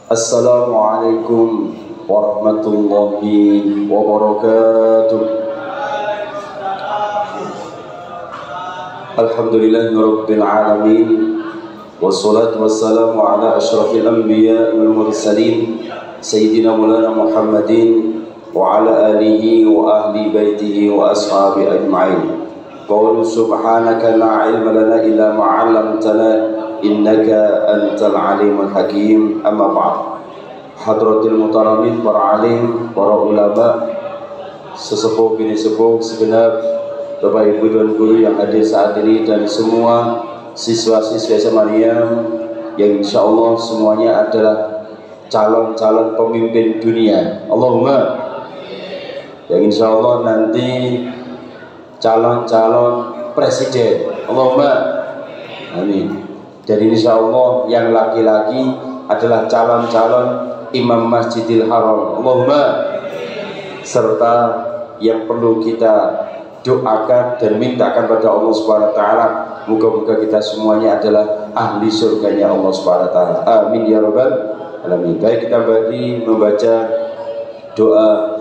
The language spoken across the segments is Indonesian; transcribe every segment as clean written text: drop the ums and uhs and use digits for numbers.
Assalamualaikum warahmatullahi wabarakatuh. Alhamdulillahirabbil alamin. Wassalatu wassalamu ala asyrafil anbiya wal mursalin sayyidina maulana Muhammadin wa ala alihi wa ahli baitihi wa ashabi ajma'in. Qawlu subhanaka la ilma lana illa ma 'allamtana innaka antal alimul hakim. Amma ba'd. Hadratil mutaramin, para alim, para ulama, sesepuh bini sepuh segenap Bapak Ibu dan guru yang hadir saat ini, dan semua siswa-siswi SMA Maryam yang insya Allah semuanya adalah calon-calon pemimpin dunia. Allahumma. Yang insya Allah nanti calon-calon presiden. Allahumma. Amin. Dan insya Allah yang laki-laki adalah calon-calon imam Masjidil Haram. Allahumma. Serta yang perlu kita doakan dan mintakan pada Allah Subhanahu wa taala, moga-moga kita semuanya adalah ahli surganya Allah Subhanahu wa taala. Amin ya rabbal alamin. Baik, kita membaca doa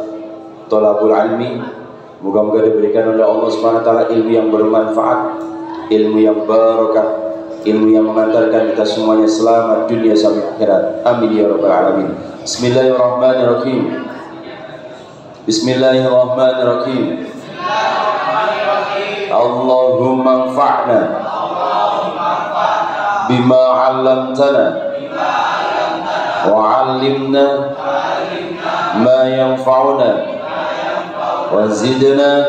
thalabul ilmi. Moga-moga diberikan oleh Allah Subhanahu wa taala ilmu yang bermanfaat, ilmu yang barakah, ilmu yang mengantarkan kita semuanya selamat dunia sampai akhirat. Amin ya rabbal alamin. Bismillahirrahmanirrahim. Bismillahirrahmanirrahim. Allahumma anfa'na bima 'allamtana wa 'allimna ma yanfa'una wa zidna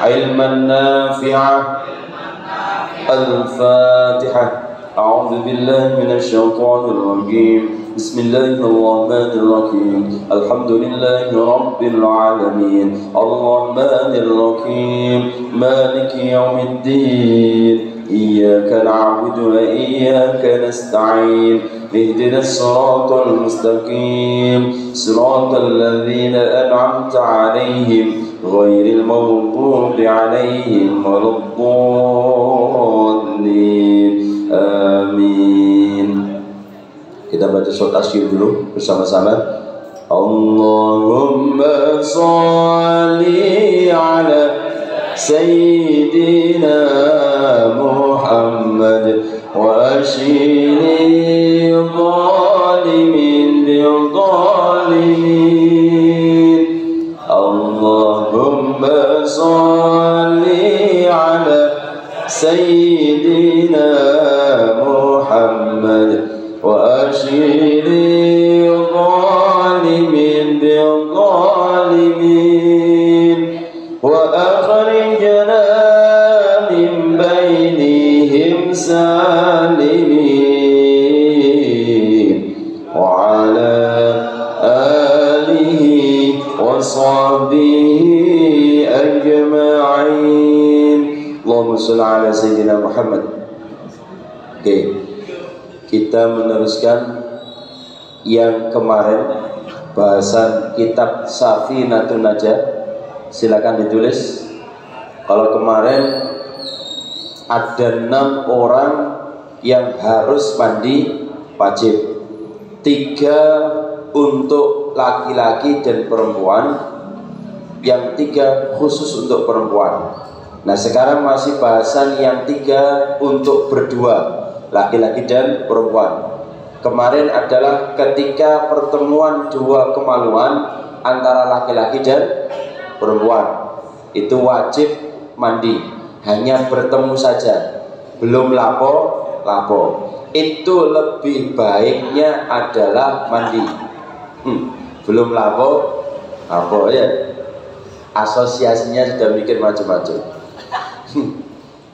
ilman nafi'a. Al-Fatihah. A'udzu billahi minasy syaithanir rajim. Bismillahirrahmanirrahim. Alhamdulillahi rabbil alamin. Arrahmanir rahim. Maliki yaumiddin. Iyyaka na'budu wa iyyaka nasta'in. Ihdinas siratal mustaqim. Siratal ladzina an'amta 'alaihim ghairil maghdubi 'alaihim waladdallin. Amin. Kita baca surat Asyir dulu bersama-sama. Allahumma sholli ala sayyidina Muhammad wa ashiri zalimin bi'zalimin. Allahumma sholli ala sayyidina Muhammad wa ashiri zalimin bi'zalimin wa akhrijna min bainihim salimin wa ala alihi wa sahbihi ajma'in. Allahumma sholli ala sayyidina Muhammad. Oke, kita meneruskan yang kemarin, bahasan kitab Safinatun Najah. Silakan ditulis. Kalau kemarin ada 6 orang yang harus mandi wajib, 3 untuk laki-laki dan perempuan, yang 3 khusus untuk perempuan. Nah, sekarang masih bahasan yang 3 untuk berdua, laki-laki dan perempuan. Kemarin adalah ketika pertemuan 2 kemaluan antara laki-laki dan perempuan, itu wajib mandi, hanya bertemu saja, belum lapo-lapo. Itu lebih baiknya adalah mandi. Belum lapo-lapo ya. Asosiasinya sudah mikir macam-macam.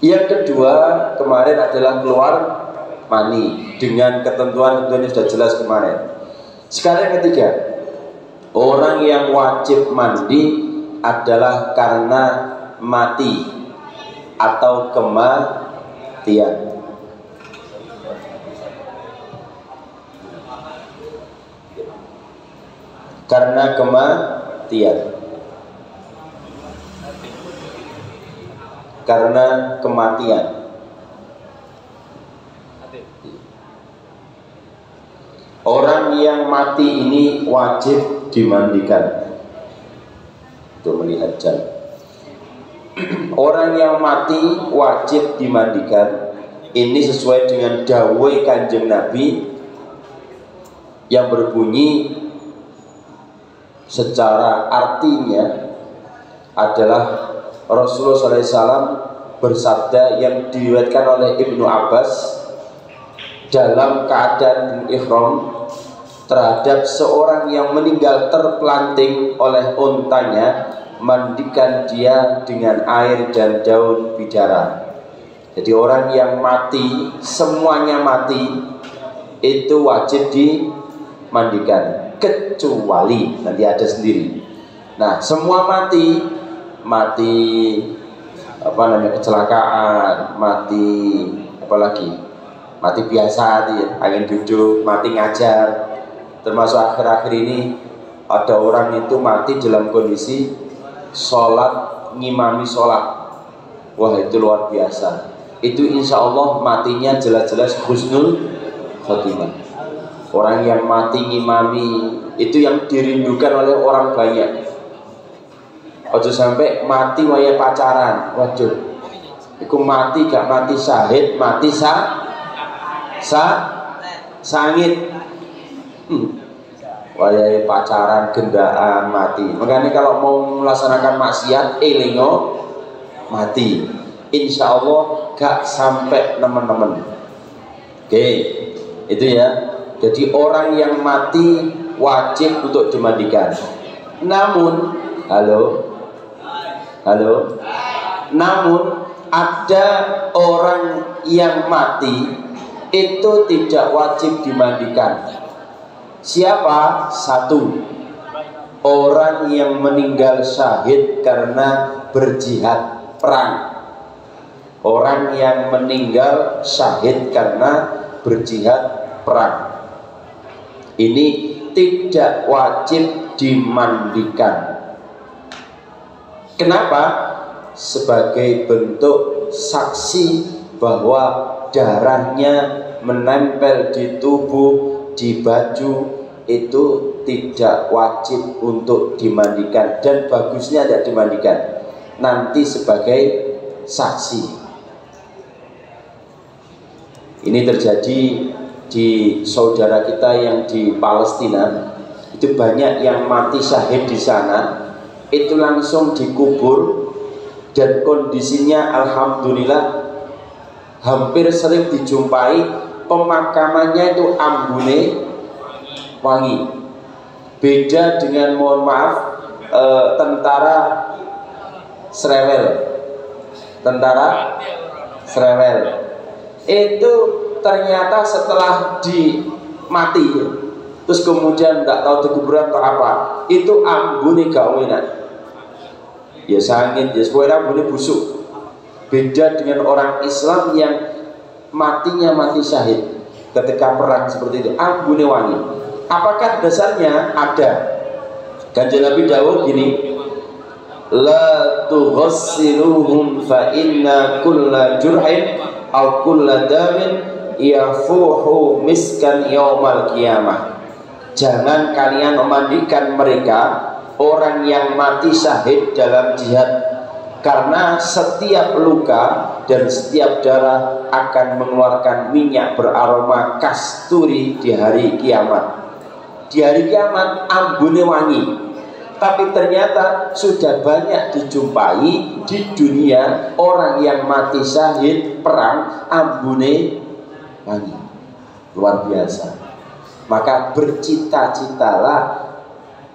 Yang kedua kemarin adalah keluar mani dengan ketentuan-ketentuan sudah jelas kemarin. Sekarang yang ketiga, orang yang wajib mandi adalah karena mati atau kematian. Karena kematian. Karena kematian. Orang orang yang mati ini wajib dimandikan. Untuk melihat jam. Orang yang mati wajib dimandikan. Ini sesuai dengan dawuh Kanjeng Nabi yang berbunyi secara artinya adalah Rasulullah SAW bersabda yang diriwayatkan oleh Ibnu Abbas dalam keadaan ihram terhadap seorang yang meninggal terpelanting oleh untanya, mandikan dia dengan air dan daun bidara. Jadi orang yang mati, semuanya mati, itu wajib dimandikan, kecuali nanti ada sendiri. Nah, semua mati apa namanya, kecelakaan, mati apalagi, mati biasa, angin duduk, mati ngajar. Termasuk akhir-akhir ini ada orang itu mati dalam kondisi sholat, ngimami sholat. Wah, itu luar biasa. Itu insya Allah matinya jelas-jelas husnul khotimah. Orang yang mati ngimami itu yang dirindukan oleh orang banyak. Ojo sampai mati waya pacaran. Waduh, itu mati gak mati syahid, mati sangit. Waya pacaran, gendaan, mati. Makanya kalau mau melaksanakan maksiat, elingo mati. Insya Allah gak sampai teman-teman. Oke, itu ya. Jadi orang yang mati wajib untuk dimandikan. Namun, halo, namun ada orang yang mati itu tidak wajib dimandikan. Siapa? Satu, orang yang meninggal syahid karena berjihad perang. Orang yang meninggal syahid karena berjihad perang, ini tidak wajib dimandikan. Kenapa? Sebagai bentuk saksi bahwa darahnya menempel di tubuh, di baju, itu tidak wajib untuk dimandikan, dan bagusnya tidak dimandikan, nanti sebagai saksi. Ini terjadi di saudara kita yang di Palestina. Itu banyak yang mati syahid di sana, itu langsung dikubur, dan kondisinya alhamdulillah hampir sering dijumpai pemakamannya itu ambune wangi. Beda dengan, mohon maaf, tentara Srewel itu ternyata setelah mati terus kemudian tidak tahu dikuburan atau apa, itu ambune gak enak ya, sangin ya, sebenarnya ambune busuk. Beda dengan orang Islam yang matinya mati syahid ketika perang seperti itu, ambune wangi. Apakah dasarnya? Ada. Kanjeng Nabi dawuh gini, la tughassiluhum fa inna kulla jurhin aw kulla damin yafuhu miskan yaumal qiyamah. Jangan kalian memandikan mereka, orang yang mati syahid dalam jihad, karena setiap luka dan setiap darah akan mengeluarkan minyak beraroma kasturi di hari kiamat. Di hari kiamat ambune wangi. Tapi ternyata sudah banyak dijumpai di dunia orang yang mati syahid perang ambune wangi, luar biasa. Maka bercita-citalah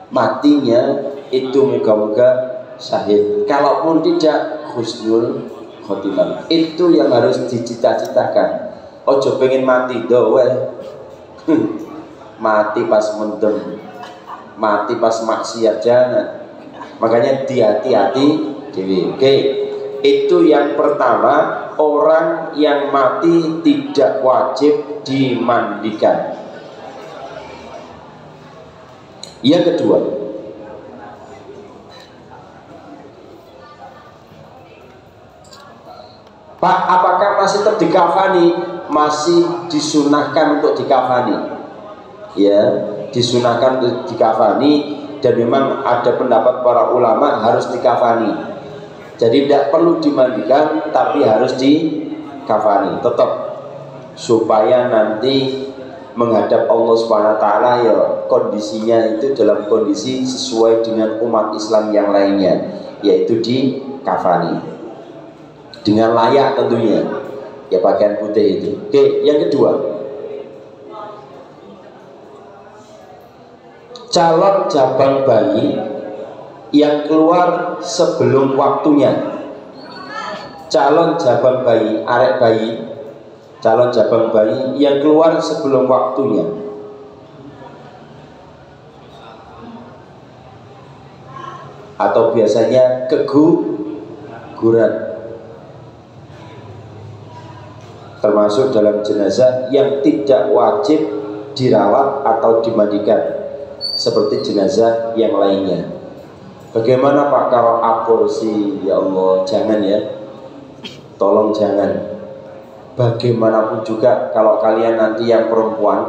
matinya itu moga-moga syahid. Kalaupun tidak, husnul khotimah. Itu yang harus dicita-citakan. Ojo pengen mati doang. Mati pas mendem, mati pas maksiat, jangan. Makanya hati-hati dewi. Oke, itu yang pertama, orang yang mati tidak wajib dimandikan. Yang kedua, Pak, apakah masih tetap dikafani? Masih disunahkan untuk dikafani. ya, disunahkan dikafani, dan memang ada pendapat para ulama harus dikafani. Jadi tidak perlu dimandikan tapi harus dikafani tetap, supaya nanti menghadap Allah Subhanahu wa taala ya kondisinya itu dalam kondisi sesuai dengan umat Islam yang lainnya, yaitu dikafani dengan layak tentunya, ya pakaian putih itu. Oke, yang kedua, calon jabang bayi yang keluar sebelum waktunya. Calon jabang bayi, arek bayi, calon jabang bayi yang keluar sebelum waktunya. Atau biasanya keguguran, termasuk dalam jenazah yang tidak wajib dirawat atau dimandikan seperti jenazah yang lainnya. Bagaimana Pak kalau aborsi? Ya Allah, jangan ya, tolong jangan. Bagaimanapun juga kalau kalian nanti yang perempuan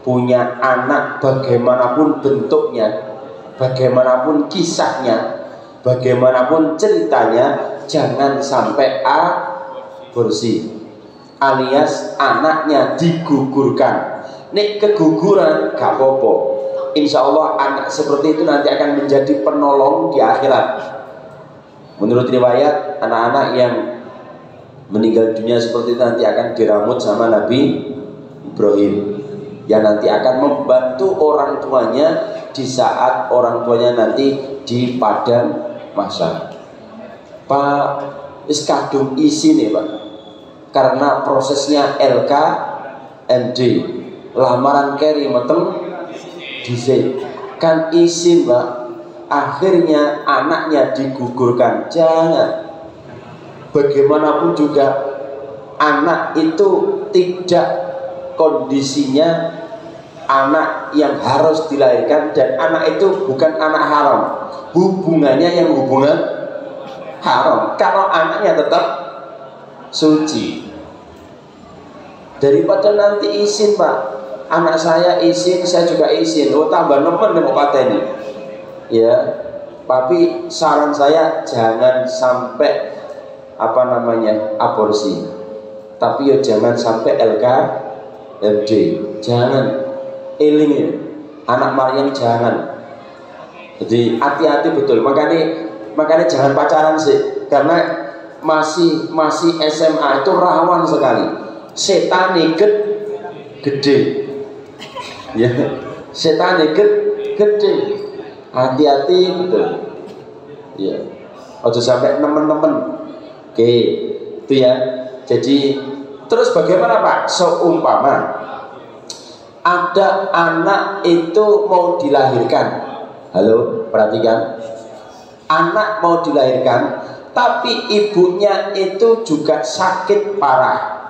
punya anak, bagaimanapun bentuknya, bagaimanapun kisahnya, bagaimanapun ceritanya, jangan sampai aborsi alias anaknya digugurkan. Nek keguguran gak apa-apa, insya Allah anak seperti itu nanti akan menjadi penolong di akhirat. Menurut riwayat, anak-anak yang meninggal dunia seperti itu nanti akan diramut sama Nabi Ibrahim, yang nanti akan membantu orang tuanya di saat orang tuanya nanti di padang mahsyar. Pak, wis kadung isi nih Pak, karena prosesnya LKMD, lamaran keri meteng dhisik kan izin Mbak, akhirnya anaknya digugurkan. Jangan. Bagaimanapun juga anak itu tidak kondisinya anak yang harus dilahirkan, dan anak itu bukan anak haram, hubungannya yang hubungan haram. Kalau anaknya tetap suci, daripada nanti izin Pak, anak saya izin, saya juga izin, oh tambah nemen mau pateni ya. Tapi saran saya jangan sampai aborsi, tapi ya jangan sampai LKMD, jangan. Eling ya, anak Maryam jangan. Jadi hati-hati betul, makanya jangan pacaran sih, karena masih SMA itu rawan sekali setan gede ya, setan gede, hati-hati betul ya, ojo sampai nemen-nemen. Oke, itu ya. Jadi terus bagaimana Pak? Seumpama ada anak itu mau dilahirkan, halo perhatikan, anak mau dilahirkan tapi ibunya itu juga sakit parah.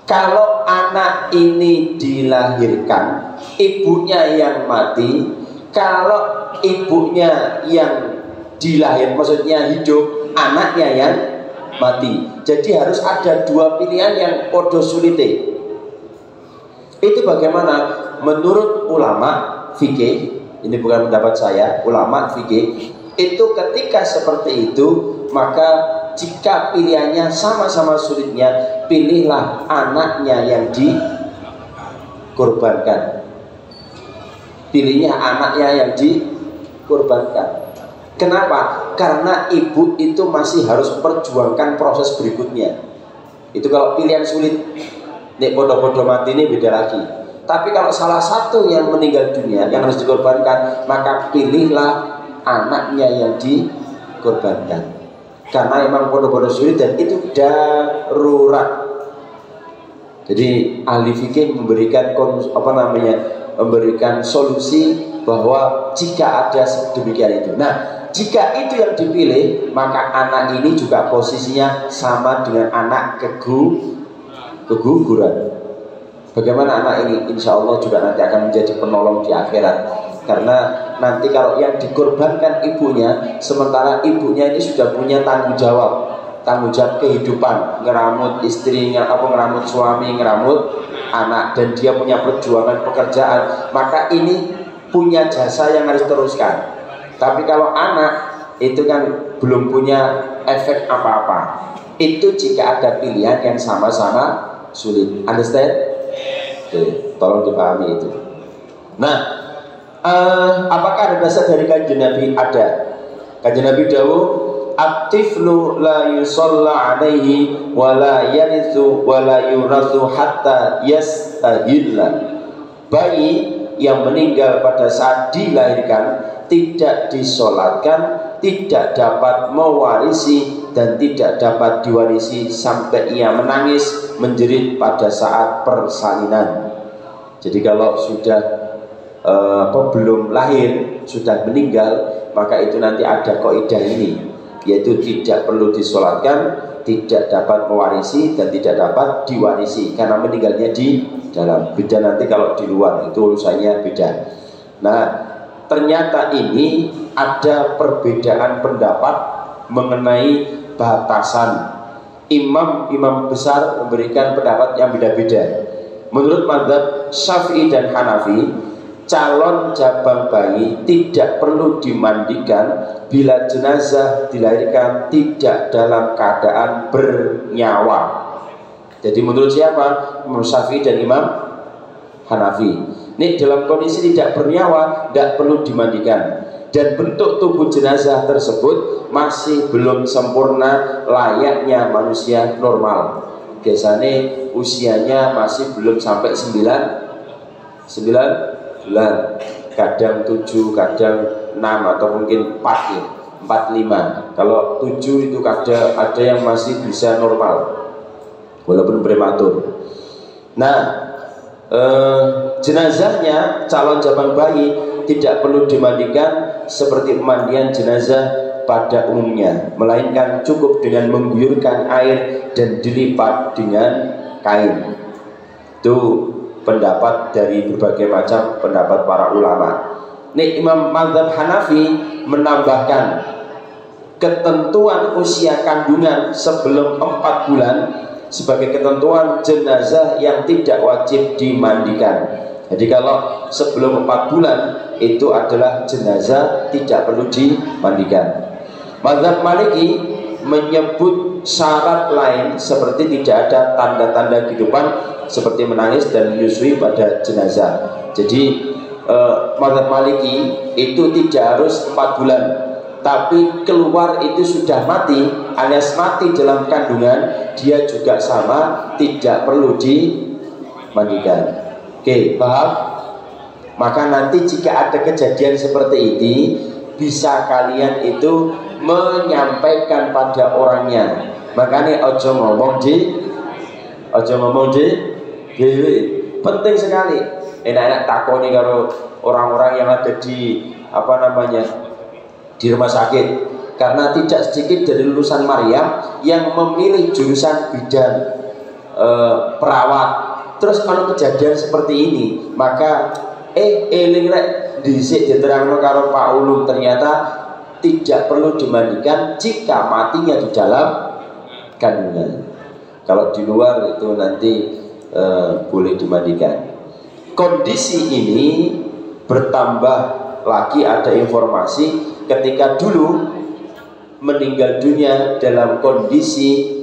Kalau anak ini dilahirkan, ibunya yang mati. Kalau ibunya yang maksudnya hidup, anaknya yang mati. Jadi harus ada dua pilihan yang podo sulite. Itu bagaimana? Menurut ulama fikih, ini bukan pendapat saya, ulama fikih itu ketika seperti itu, maka jika pilihannya sama-sama sulitnya, pilihlah anaknya yang dikorbankan. Pilihnya anaknya yang dikorbankan. Kenapa? Karena ibu itu masih harus memperjuangkan proses berikutnya. Itu kalau pilihan sulit. Nek bodoh-bodoh mati ini beda lagi. Tapi kalau salah satu yang meninggal dunia yang harus dikorbankan, maka pilihlah anaknya yang dikorbankan. Karena memang bodoh-bodoh sulit dan itu darurat. Jadi ahli fikih memberikan memberikan solusi bahwa jika ada demikian itu. Nah, jika itu yang dipilih, maka anak ini juga posisinya sama dengan anak keguguran. Bagaimana anak ini? Insya Allah juga nanti akan menjadi penolong di akhirat. Karena nanti kalau yang dikorbankan ibunya, sementara ibunya ini sudah punya tanggung jawab kehidupan, ngeramut istrinya, ngeramut suami, ngeramut anak dan dia punya perjuangan pekerjaan, maka ini punya jasa yang harus teruskan. Tapi kalau anak itu kan belum punya efek apa-apa. Itu jika ada pilihan yang sama-sama sulit. Understand? Oke, tolong dipahami itu. Nah, apakah ada dasar dari kanjeng Nabi? Ada. Kanjeng Nabi dawuh, "At-tiflu la yusalla alaihi wa la yarithu wa la yurathu hatta yastahilla." Bayi yang meninggal pada saat dilahirkan tidak disolatkan, tidak dapat mewarisi dan tidak dapat diwarisi sampai ia menangis menjerit pada saat persalinan. Jadi kalau sudah belum lahir, sudah meninggal, maka itu nanti ada kaidah ini, yaitu tidak perlu disolatkan, tidak dapat mewarisi dan tidak dapat diwarisi karena meninggalnya di dalam. Beda nanti kalau di luar, itu urusannya beda. Nah, ternyata ini ada perbedaan pendapat mengenai batasan. Imam-imam besar memberikan pendapat yang beda-beda. Menurut mazhab Syafi'i dan Hanafi, calon jabang bayi tidak perlu dimandikan bila jenazah dilahirkan tidak dalam keadaan bernyawa. Jadi menurut siapa? Imam Syafi'i dan Imam Hanafi. Ini dalam kondisi tidak bernyawa, tidak perlu dimandikan. Dan bentuk tubuh jenazah tersebut masih belum sempurna layaknya manusia normal. Biasanya usianya masih belum sampai 9 bulan, kadang 7, kadang 6 atau mungkin 4 ya, 4, 5. Kalau 7 itu kadang ada yang masih bisa normal walaupun prematur. Nah, jenazahnya calon jabang bayi tidak perlu dimandikan seperti pemandian jenazah pada umumnya, melainkan cukup dengan mengguyurkan air dan dilipat dengan kain. Itu pendapat dari berbagai macam pendapat para ulama. Nih, Imam mazhab Hanafi menambahkan ketentuan usia kandungan sebelum 4 bulan sebagai ketentuan jenazah yang tidak wajib dimandikan. Jadi kalau sebelum 4 bulan itu adalah jenazah tidak perlu dimandikan. Mazhab Maliki menyebut syarat lain seperti tidak ada tanda-tanda kehidupan seperti menangis dan menyusui pada jenazah. Jadi mazhab Maliki itu tidak harus 4 bulan, tapi keluar itu sudah mati alias mati dalam kandungan, dia juga sama, tidak perlu dimandikan. Oke, paham? Maka nanti jika ada kejadian seperti ini, bisa kalian itu menyampaikan pada orangnya. Makanya ojo ngomong di dewe. Penting sekali. Enak-enak takoni karo orang-orang yang ada di di rumah sakit. Karena tidak sedikit dari lulusan Maryam yang memilih jurusan bidan perawat. Terus kalau kejadian seperti ini, maka eling rek dhisik diterangno karo Pak Ulum, ternyata tidak perlu dimandikan jika matinya di dalam kandungan. Kalau di luar itu nanti boleh dimandikan. Kondisi ini bertambah lagi, ada informasi ketika dulu meninggal dunia dalam kondisi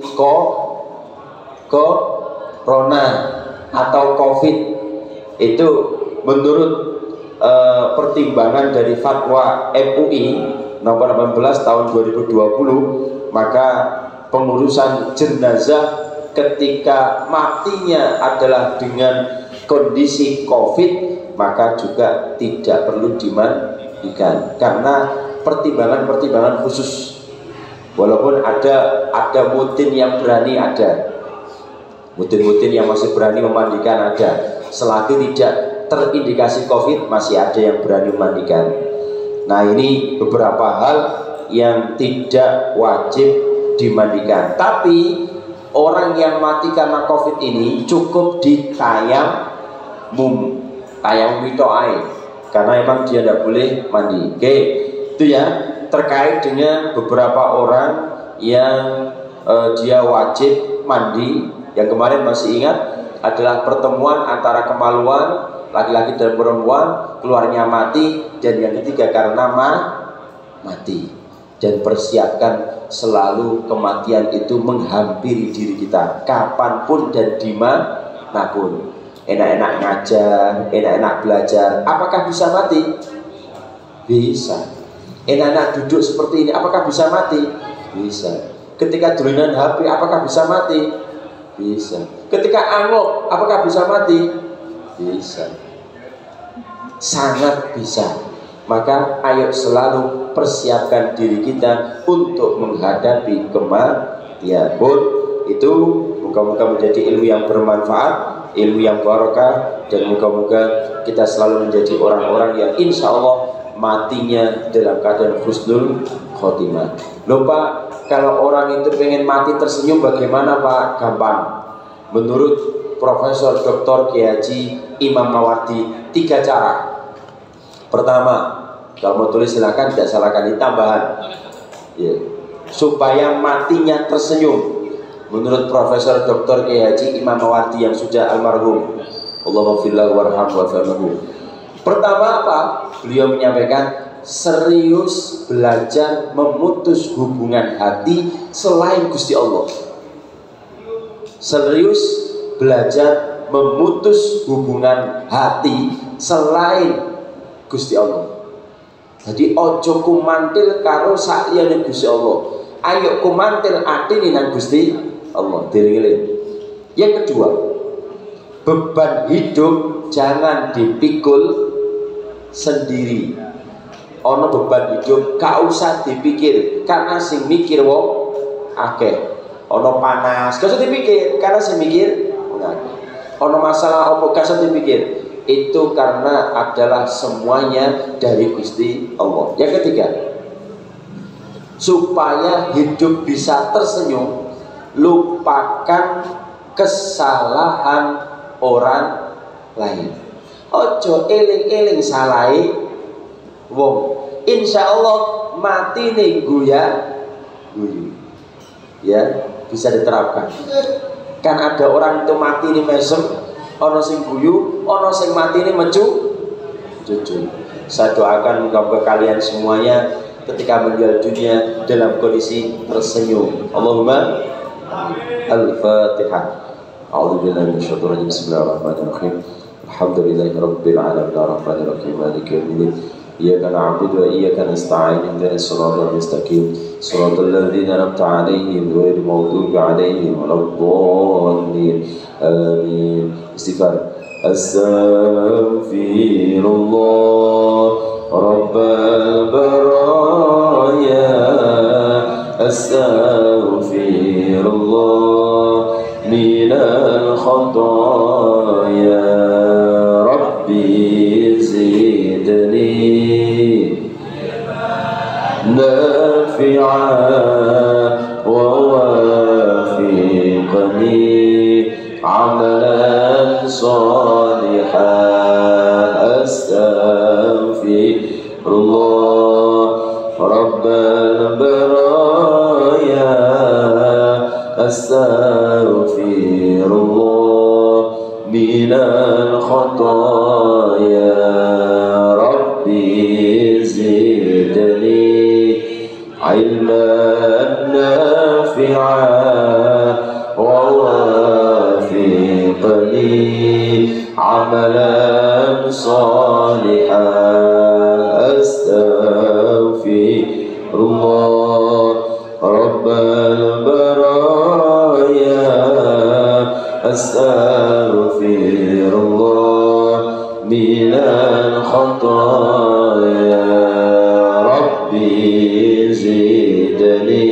corona atau COVID itu menurut pertimbangan dari fatwa MUI nomor 18 tahun 2020, maka pengurusan jenazah ketika matinya adalah dengan kondisi COVID maka juga tidak perlu dimandikan karena pertimbangan-pertimbangan khusus. Walaupun ada mutin yang berani, ada mutin-mutin yang masih berani memandikan, ada. Selagi tidak terindikasi COVID masih ada yang berani memandikan. Nah, ini beberapa hal yang tidak wajib dimandikan. Tapi orang yang mati karena COVID ini cukup ditayamum itu air, karena emang dia tidak boleh mandi. Oke, itu ya terkait dengan beberapa orang yang dia wajib mandi. Yang kemarin masih ingat adalah pertemuan antara kemaluan laki-laki dan perempuan, keluarnya mati, dan yang ketiga karena mati. Dan persiapkan selalu kematian itu menghampiri diri kita kapanpun dan dimanapun. Enak-enak ngajar, enak-enak belajar, apakah bisa mati? Bisa. Enak-enak duduk seperti ini, apakah bisa mati? Bisa. Ketika dolanan HP, apakah bisa mati? Bisa. Ketika angop, apakah bisa mati? Bisa. Sangat bisa. Maka ayo selalu persiapkan diri kita untuk menghadapi kematian. Pun itu moga-moga menjadi ilmu yang bermanfaat, ilmu yang barokah, dan moga-moga kita selalu menjadi orang-orang yang insya Allah matinya dalam keadaan husnul khotimah. Lupa, kalau orang itu pengen mati tersenyum bagaimana Pak? Gampang. Menurut Profesor Dr. Kiai Haji Imam Mawardi, 3 cara. Pertama, kalau mau tulis silakan, tidak salahkan, ini tambahan ya, supaya matinya tersenyum. Menurut Profesor Dr. Kiai Haji Imam Mawardi yang sudah almarhum, Allahumma fillah warham wa fa'amahu. Pertama apa? Beliau menyampaikan serius belajar memutus hubungan hati selain Gusti Allah. Serius belajar memutus hubungan hati selain Gusti Allah. Jadi ojo kumantil karo saliyane Gusti Allah. Ayo kumantil atine nang Gusti Allah. Diri-diri. Yang kedua, beban hidup jangan dipikul sendiri. Ono beban hidup gak usah dipikir, karena sing mikir wong akeh. Ono panas gak usah dipikir, karena sing mikir wong akeh. Ono masalah opo gak usah dipikir, itu karena adalah semuanya dari Gusti Allah. Yang ketiga, supaya hidup bisa tersenyum, lupakan kesalahan orang lain. Ojo eling-eling salai wong. Insya Allah mati nih guya guyu. Ya, bisa diterapkan. Kan ada orang itu mati nih mesem, ono sing guyu, ono sing mati nih jujur. Saya doakan kepada kalian semuanya ketika meninggal dunia dalam kondisi tersenyum. Allahumma al-Fatihah. A'udzubillahi minasyaitonir rajim. Bismillahirrahmanirrahim. Alhamdulillahi rabbil alamin arrahmanir rahim maliki yaumiddin. Iyyaka na'budu wa iyyaka nasta'in ihdinas siratal mustaqim siratal ladzina an'amta 'alaihim ghairil maghdubi 'alaihim waladdallin. Amin. Istighfar. Astaghfirullah rabbal baraya. Astaghfirullah minal khataya. Rabbi zidni nafi'an wa wafiqni amalan salihan. Astaghfirullah rabbal baraya. Astaghfirullah minal khataya. Rabbi zidni ilman nafi'an wa wafiqni amalan salihan. Astaghfirullah rabbal baraya. Astaghfirullah minal khataya. Rabbi zidni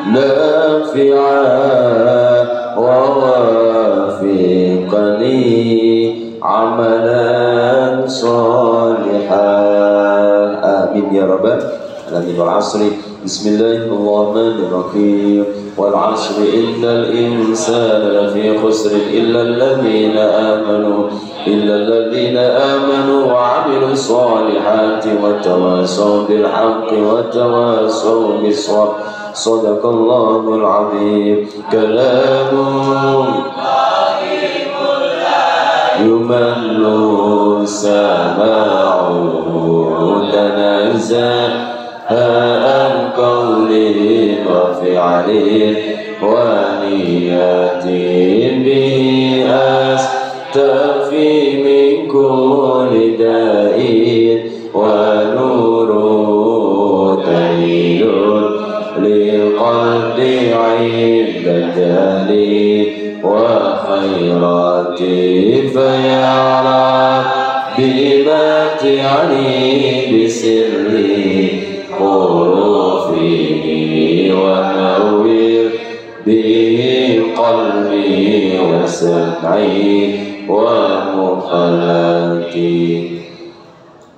nafi'an wa wafiqni amalan salihan. Amin ya rabbal alamin. Wal asri بسم الله الرحمن الرحيم والعصر إن الإنسان لفي خسر إلا الذين آمنوا وعملوا الصالحات وتواصوا بالحق وتواصوا بالصبر صدق الله العظيم. كلام يمل سماعه تنزه عن قول وفعل ونية به أستفي من كل داء ونور دليل للقلب عند الجهل وخيرات فيعلم بما تعني بسر حروفه ونور به قلبي وسمعي ومخلتي.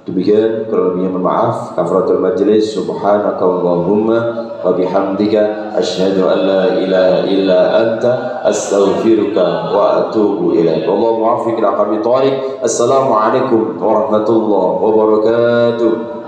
Demikian, kurang lebihnya mohon maaf. Kafaratul majlis. Subhanakallahumma wa bihamdika asyhadu an la ilaha illa anta astaghfiruka wa atubu ilaik. Wallahu muwaffiq ila aqwamit thoriq. Assalamualaikum warahmatullahi wabarakatuh.